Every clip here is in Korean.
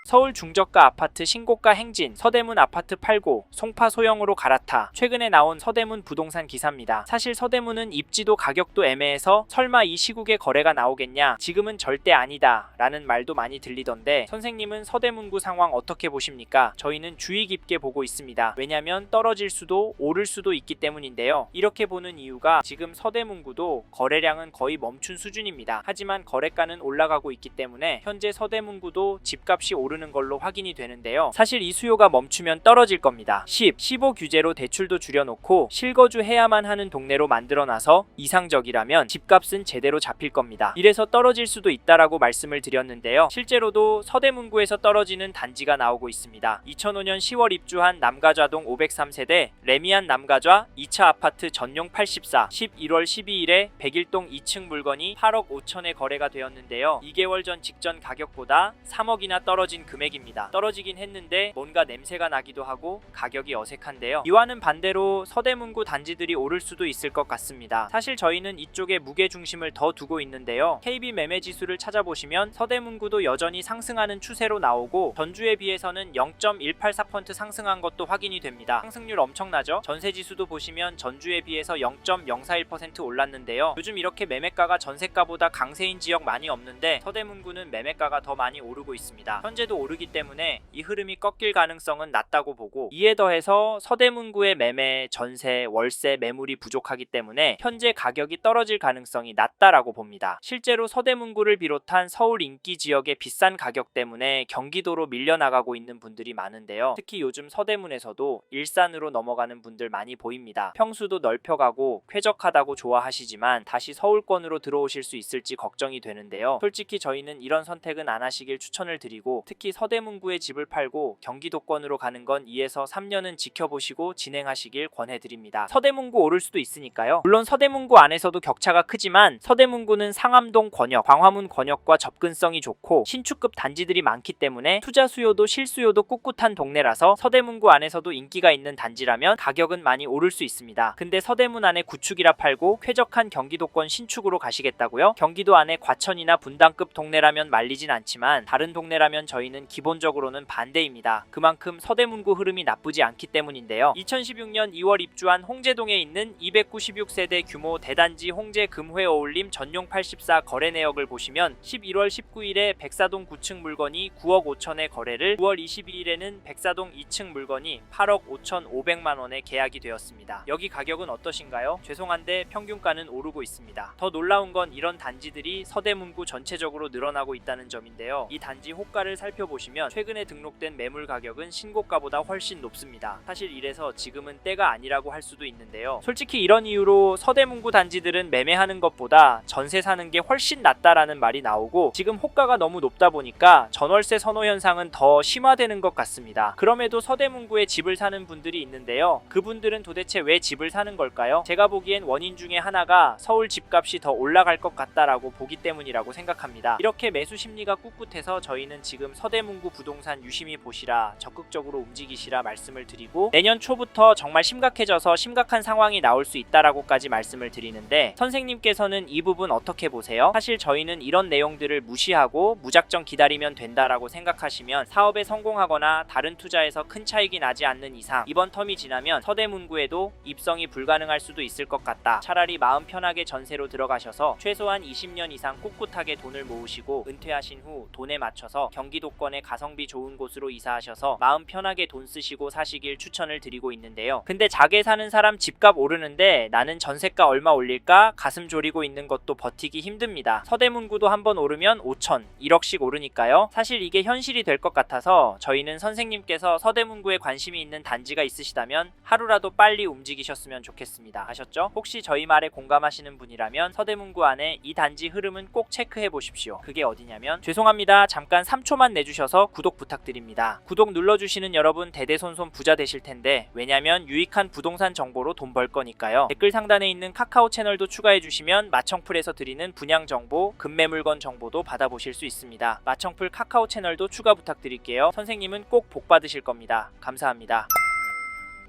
서울 중저가 아파트 신고가 행진, 서대문 아파트 팔고 송파 소형으로 갈아타. 최근에 나온 서대문 부동산 기사입니다. 사실 서대문은 입지도 가격도 애매해서 설마 이 시국에 거래가 나오겠냐? 지금은 절대 아니다 라는 말도 많이 들리던데 선생님은 서대문구 상황 어떻게 보십니까? 저희는 주의 깊게 보고 있습니다. 왜냐면 떨어질 수도 오를 수도 있기 때문인데요. 이렇게 보는 이유가 지금 서대문구도 거래량은 거의 멈춘 수준입니다. 하지만 거래가는 올라가고 있기 때문에 현재 서대문구도 집값이 오르는 걸로 확인이 되는데요. 사실 이 수요가 멈추면 떨어질 겁니다. 15 규제로 대출도 줄여놓고 실거주해야만 하는 동네로 만들어놔서 이상적이라면 집값은 제대로 잡힐 겁니다. 이래서 떨어질 수도 있다라고 말씀을 드렸는데요. 실제로도 서대문구에서 떨어지는 단지가 나오고 있습니다. 2005년 10월 입주한 남가좌동 503세대 레미안 남가좌 2차 아파트 전용 84 11월 12일에 101동 2층 물건이 8억 5천에 거래가 되었는데요. 2개월 전 직전 가격보다 3억이나 떨어진 금액입니다. 떨어지긴 했는데 뭔가 냄새가 나기도 하고 가격이 어색한데요. 이와는 반대로 서대문구 단지들이 오를 수도 있을 것 같습니다. 사실 저희는 이쪽에 무게중심을 더 두고 있는데요. KB 매매지수를 찾아보시면 서대문구도 여전히 상승하는 추세로 나오고 전주에 비해서는 0.184% 상승한 것도 확인이 됩니다. 상승률 엄청나죠? 전세지수도 보시면 전주에 비해서 0.041% 올랐는데요. 요즘 이렇게 매매가가 전세가보다 강세인 지역 많이 없는데 서대문구는 매매가가 더 많이 오르고 있습니다. 현재도 오르기 때문에 이 흐름이 꺾일 가능성은 낮다고 보고 이에 더해서 서대문구의 매매, 전세, 월세, 매물이 부족하기 때문에 현재 가격이 떨어질 가능성이 낮다라고 봅니다. 실제로 서대문구를 비롯한 서울 인기 지역의 비싼 가격 때문에 경기도로 밀려나가고 있는 분들이 많은데요. 특히 요즘 서대문에서도 일산으로 넘어가는 분들 많이 보입니다. 평수도 넓혀가고 쾌적하다고 좋아하시지만 다시 서울권으로 들어오실 수 있을지 걱정이 되는데요. 솔직히 저희는 이런 선택은 안 하시길 추천을 드리고 특히 서대문구에 집을 팔고 경기도권으로 가는 건 2에서 3년은 지켜보시고 진행하시길 권해드립니다. 서대문구 오를 수도 있으니까요. 물론 서대문구 안에서도 격차가 크지만 서대문구는 상암동 권역, 광화문 권역과 접근성이 좋고 신축급 단지들이 많기 때문에 투자 수요도 실수요도 꿋꿋한 동네라서 서대문구 안에서도 인기가 있는 단지라면 가격은 많이 오를 수 있습니다. 근데 서대문 안에 구축이라 팔고 쾌적한 경기도권 신축으로 가시겠다고요? 경기도 안에 과천이나 분당급 동네라면 말리진 않지만 다른 동네라면 저희는 기본적으로는 반대입니다. 그만큼 서대문구 흐름이 나쁘지 않기 때문인데요. 2016년 2월 입주한 홍제동에 있는 296세대 규모 대단지 홍제 금회 어울림 전용 84 거래 내역을 보시면 11월 19일에 백사동 9층 물건이 9억 5천에 거래를 9월 22일에는 백사동 2층 물건이 8억 5,500만원에 계약이 되었습니다. 여기 가격은 어떠신가요? 죄송한데 평균가는 오르고 있습니다. 더 놀라운 건 이런 단지들이 서대문구 전체적으로 늘어나고 있다는 점인데요. 이 단지 호가를 살펴보시면 최근에 등록된 매물 가격은 신고가보다 훨씬 높습니다. 사실 이래서 지금은 때가 아니라고 할 수도 있는데요. 솔직히 이런 이유로 서대문구 단지들은 매매하는 것보다 전세 사는 게 훨씬 낫다라는 말이 나오고 지금 호가가 너무 높다 보니까 전월세 선호 현상은 더 심화되는 것 같습니다. 그럼에도 서대문구에 집을 사는 분들이 있는데요. 그분들은 도대체 왜 집을 사는 걸까요? 제가 보기엔 원인 중에 하나가 서울 집값이 더 올라갈 것 같다라고 보기 때문이라고 생각합니다. 이렇게 매수 심리가 꿋꿋해서 저희는 지금 서대문구 부동산 유심히 보시라, 적극적으로 움직이시라 말씀을 드리고 내년 초부터 정말 심각해져서 심각한 상황이 나올 수 있다라고까지 말씀을 드리는데 선생님께서는 이 부분 어떻게 보세요? 사실 저희는 이런 내용들을 무시하고 무작정 기다리면 된다라고 생각하시면 사업에 성공하거나 다른 투자에서 큰 차익이 나지 않는 이상 이번 텀이 지나면 서대문구에도 입성이 불가능할 수도 있을 것 같다. 차라리 마음 편하게 전세로 들어가셔서 최소한 20년 이상 꿋꿋하게 돈을 모으시고 은퇴하신 후 돈에 맞춰서 경기도권의 가성비 좋은 곳으로 이사하셔서 마음 편하게 돈 쓰시고 사시길 추천을 드리고 있는데요. 근데 자개 사는 사람 집값 오르는데 나는 전세가 얼마 올릴까 가슴 졸이고 있는 것도 버티기 힘듭니다. 서대문구도 한번 오르면 5천, 1억씩 오르니까요. 사실 이게 현실이 될 것 같아서 저희는 선생님께서 서대문구에 관심이 있는 단지가 있으시다면 하루라도 빨리 움직이셨으면 좋겠습니다. 아셨죠? 혹시 저희 말에 공감하시는 분이라면 서대문구 안에 이 단지 흐름은 꼭 체크해 보십시오. 그게 어디냐면 죄송합니다. 잠깐 3초만 내주셔서 구독 부탁드립니다. 구독 눌러주시는 여러분 대대손손 부자 되실 텐데 왜냐면 유익한 부동산 정보로 돈 벌 거니까요. 댓글 상단에 있는 카카오 채널도 추가해 주시면 마청풀에서 드리는 분양 정보, 급매물건 정보도 받아보실 수 있습니다. 마청풀 카카오 채널도 추가 부탁드릴게요. 선생님은 꼭 복 받으실 겁니다. 감사합니다.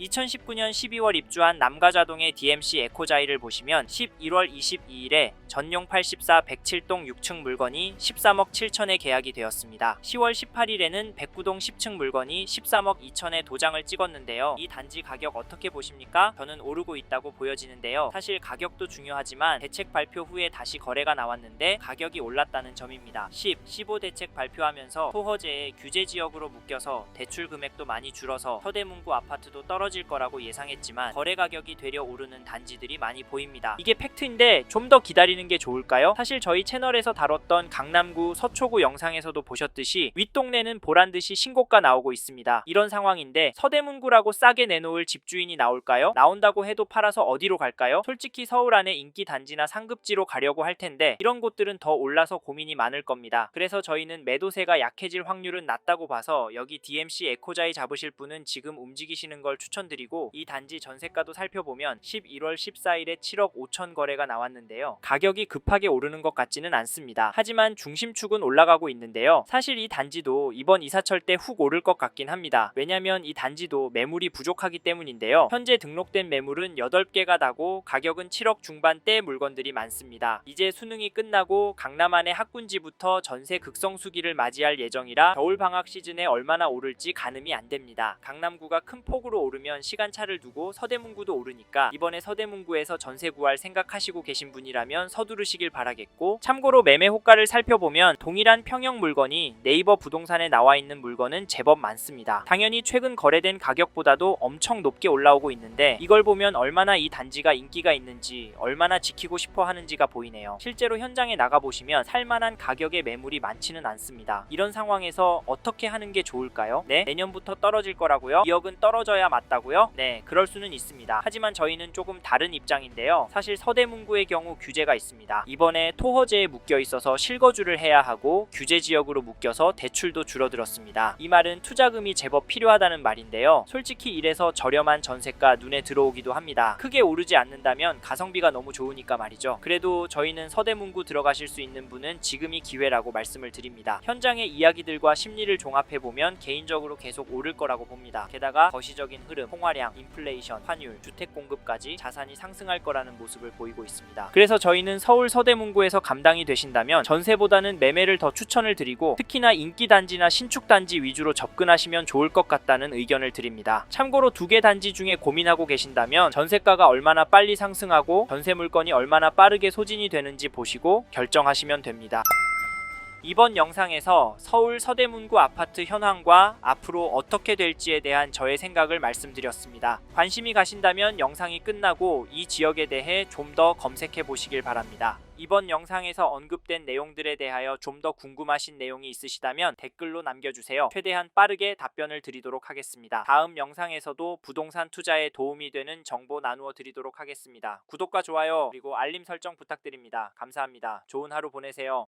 2019년 12월 입주한 남가자동의 DMC 에코자이를 보시면 11월 22일에 전용 84 107동 6층 물건이 13억 7천에 계약이 되었습니다. 10월 18일에는 109동 10층 물건이 13억 2천에 도장을 찍었는데요. 이 단지 가격 어떻게 보십니까? 저는 오르고 있다고 보여지는데요. 사실 가격도 중요하지만 대책 발표 후에 다시 거래가 나왔는데 가격이 올랐다는 점입니다. 15 대책 발표하면서 토허제의 규제 지역으로 묶여서 대출 금액도 많이 줄어서 서대문구 아파트도 떨어질 거라고 예상했지만 거래 가격이 되려 오르는 단지들이 많이 보입니다. 이게 팩트인데 좀 더 기다리는 게 좋을까요? 사실 저희 채널에서 다뤘던 강남구 서초구 영상에서도 보셨듯이 윗동네는 보란듯이 신고가 나오고 있습니다. 이런 상황인데 서대문구라고 싸게 내놓을 집주인이 나올까요? 나온다고 해도 팔아서 어디로 갈까요? 솔직히 서울 안에 인기 단지나 상급지로 가려고 할 텐데 이런 곳들은 더 올라서 고민이 많을 겁니다. 그래서 저희는 매도세가 약해질 확률은 낮다고 봐서 여기 DMC 에코자이 잡으실 분은 지금 움직이시는 걸 추천드리고, 이 단지 전세가도 살펴보면 11월 14일에 7억 5천 거래가 나왔는데요. 가격이 급하게 오르는 것 같지는 않습니다. 하지만 중심축은 올라가고 있는데요. 사실 이 단지도 이번 이사철 때 훅 오를 것 같긴 합니다. 왜냐면 이 단지도 매물이 부족하기 때문인데요. 현재 등록된 매물은 8개가 나고 가격은 7억 중반대 물건들이 많습니다. 이제 수능이 끝나고 강남 안의 학군지부터 전세 극성수기를 맞이할 예정이라 겨울 방학 시즌에 얼마나 오를지 가늠이 안 됩니다. 강남구가 큰 폭으로 오르면 시간차를 두고 서대문구도 오르니까 이번에 서대문구에서 전세 구할 생각하시고 계신 분이라면 서두르시길 바라겠고, 참고로 매매 호가를 살펴보면 동일한 평형 물건이 네이버 부동산에 나와 있는 물건은 제법 많습니다. 당연히 최근 거래된 가격보다도 엄청 높게 올라오고 있는데 이걸 보면 얼마나 이 단지가 인기가 있는지, 얼마나 지키고 싶어 하는지가 보이네요. 실제로 현장에 나가보시면 살만한 가격의 매물이 많지는 않습니다. 이런 상황에서 어떻게 하는 게 좋을까요? 네? 내년부터 떨어질 거라고요? 2억은 떨어져야 맞다고요? 네, 그럴 수는 있습니다. 하지만 저희는 조금 다른 입장인데요. 사실 서대문구의 경우 규제가 있습니다. 이번에 토허제에 묶여 있어서 실거주를 해야 하고 규제 지역으로 묶여서 대출도 줄어들었습니다. 이 말은 투자금이 제법 필요하다는 말인데요. 솔직히 이래서 저렴한 전세가 눈에 들어오기도 합니다. 크게 오르지 않는다면 가성비가 너무 좋으니까 말이죠. 그래도 저희는 서대문구 들어가실 수 있는 분은 지금이 기회라고 말씀을 드립니다. 현장의 이야기들과 심리를 종합해보면 개인적으로 계속 오를 거라고 봅니다. 게다가 거시적인 흐름, 통화량, 인플레이션, 환율, 주택 공급까지 자산이 상승할 거라는 모습을 보이고 있습니다. 그래서 저희는 서울 서대문구에서 감당이 되신다면 전세보다는 매매를 더 추천을 드리고, 특히나 인기 단지나 신축 단지 위주로 접근하시면 좋을 것 같다는 의견을 드립니다. 참고로 2개 단지 중에 고민하고 계신다면 전세가가 얼마나 빨리 상승하고 전세 물건이 얼마나 빠르게 소진이 되는지 보시고 결정하시면 됩니다. 이번 영상에서 서울 서대문구 아파트 현황과 앞으로 어떻게 될지에 대한 저의 생각을 말씀드렸습니다. 관심이 가신다면 영상이 끝나고 이 지역에 대해 좀 더 검색해 보시길 바랍니다. 이번 영상에서 언급된 내용들에 대하여 좀 더 궁금하신 내용이 있으시다면 댓글로 남겨주세요. 최대한 빠르게 답변을 드리도록 하겠습니다. 다음 영상에서도 부동산 투자에 도움이 되는 정보 나누어 드리도록 하겠습니다. 구독과 좋아요 그리고 알림 설정 부탁드립니다. 감사합니다. 좋은 하루 보내세요.